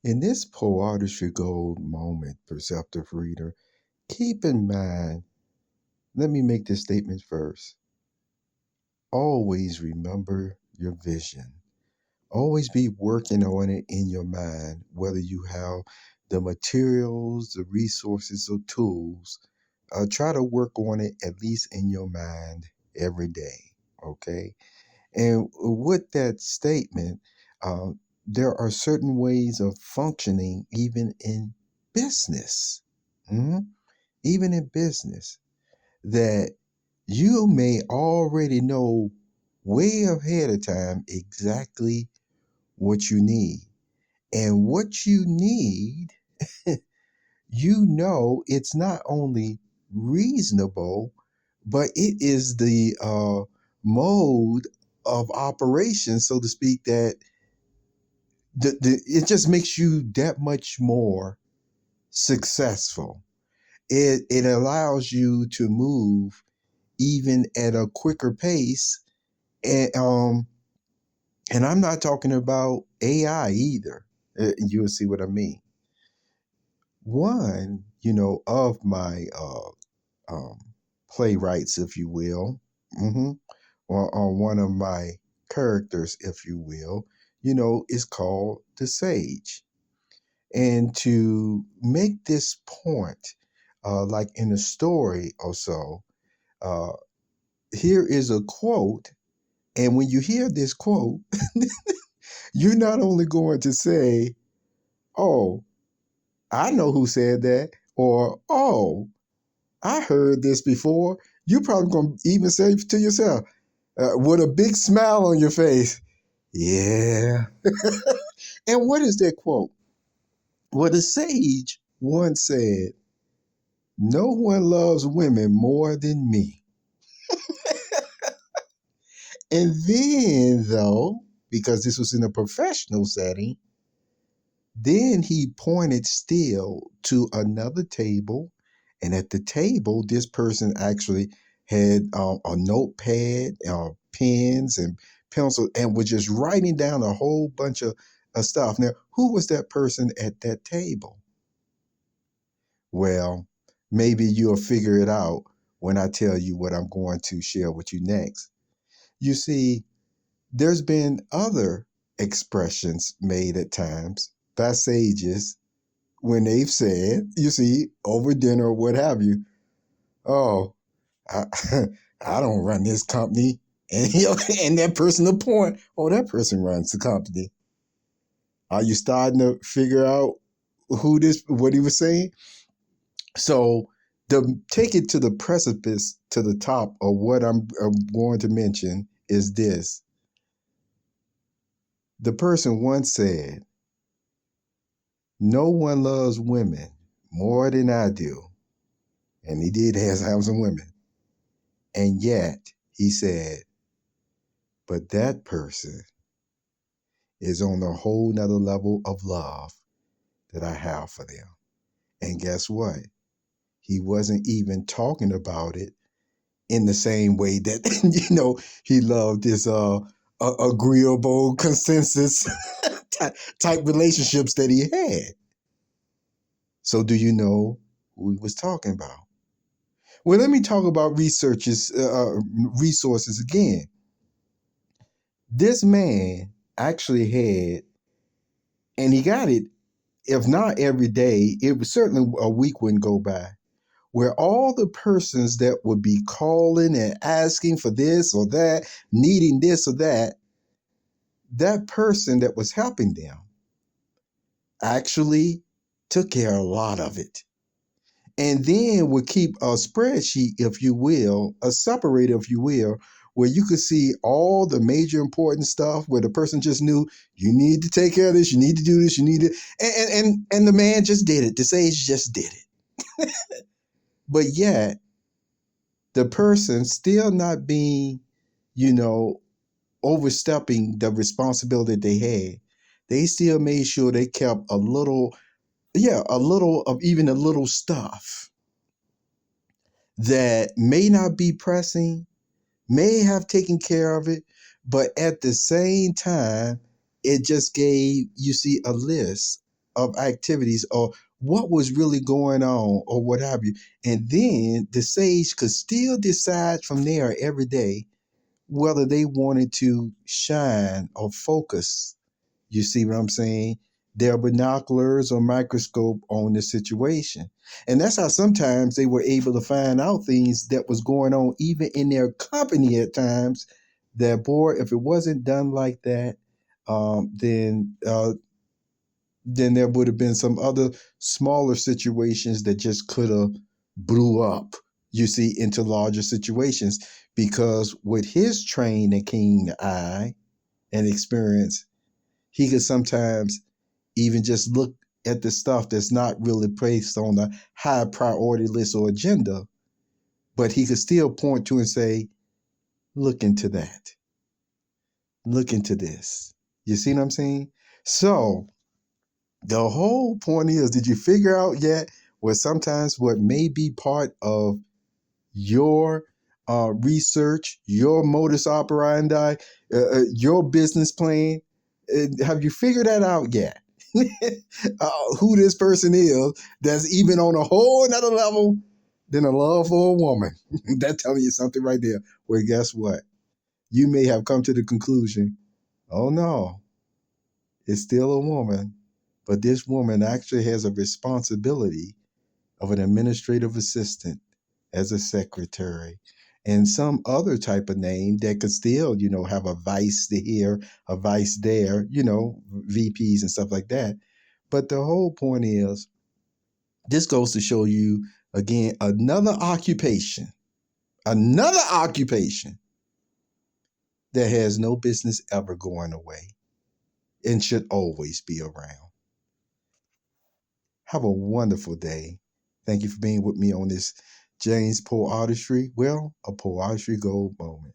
In this Poeartistry Gold moment, perceptive reader, keep in mind, let me make this statement first. Always remember your vision. Always be working on it in your mind, whether you have the materials, the resources, or tools. Try to work on it at least in your mind every day. Okay. And with that statement, uh, there are certain ways of functioning even in business, mhm, even in business, that you may already know way ahead of time exactly what you need. And what you need, it's not only reasonable, but it is the mode of operation, so to speak, that it just makes you that much more successful. It allows you to move even at a quicker pace, and and I'm not talking about AI either. You'll see what I mean. One, of my um, playwrights, if you will, hmm or one of my characters, if you will, is called the Sage. And to make this point, like in a story or so, uh, here is a quote. And when you hear this quote, you're not only going to say, oh, I know who said that, or oh, I heard this before. You're probably going to even say to yourself, with a big smile on your face, yeah. And what is that quote? Well, the sage once said, no one loves women more than me. And then, though, because this was in a professional setting, then he pointed still to another table. And at the table, this person actually had a notepad, pens, and pencils, and was just writing down a whole bunch of stuff. Now, who was that person at that table? Well, maybe you'll figure it out when I tell you what I'm going to share with you next. You see, there's been other expressions made at times by sages when they've said, you see, over dinner or what have you, oh, I, I don't run this company. And, and that person will point, oh, that person runs the company. Are you starting to figure out what he was saying? So, to take it to the precipice, to the top of what I'm going to mention is this. The person once said, no one loves women more than I do. And he did have some women. And yet, he said, but that person is on a whole nother level of love that I have for them. And guess what? He wasn't even talking about it in the same way that, he loved this agreeable consensus type relationships that he had. So do you know who he was talking about? Well, let me talk about resources again. This man actually had, and he got it, if not every day, it was certainly a week wouldn't go by, where all the persons that would be calling and asking for this or that, needing this or that person that was helping them actually took care of a lot of it. And then would keep a spreadsheet, if you will, a separator, if you will, where you could see all the major important stuff where the person just knew you need to take care of this, you need to do this, you need to, and the man just did it. The sage just did it. But yet, the person still not being, you know, overstepping the responsibility they had, they still made sure they kept a little, yeah, a little of even a little stuff that may not be pressing, may have taken care of it, but at the same time, it just gave, you see, a list of activities or what was really going on or what have you. And then the sage could still decide from there every day whether they wanted to shine or focus, you see what I'm saying, their binoculars or microscope on the situation. And that's how sometimes they were able to find out things that was going on even in their company at times, that boy, if it wasn't done like that, then there would have been some other smaller situations that just could have blew up, you see, into larger situations. Because with his trained and keen eye and experience, he could sometimes even just look at the stuff that's not really placed on the high priority list or agenda, but he could still point to and say, look into that, look into this. You see what I'm saying? So the whole point is, did you figure out yet what sometimes what may be part of your research, your modus operandi, your business plan? Have you figured that out yet? Who this person is that's even on a whole another level than a love for a woman? That's telling you something right there. Well, guess what? You may have come to the conclusion, oh no, it's still a woman, but this woman actually has a responsibility of an administrative assistant as a secretary and some other type of name that could still, have a vice here, a vice there, VPs and stuff like that. But the whole point is, this goes to show you again another occupation that has no business ever going away and should always be around. Have a wonderful day. Thank you for being with me on this James Poeartistry. Well, a Poeartistry Gold moment.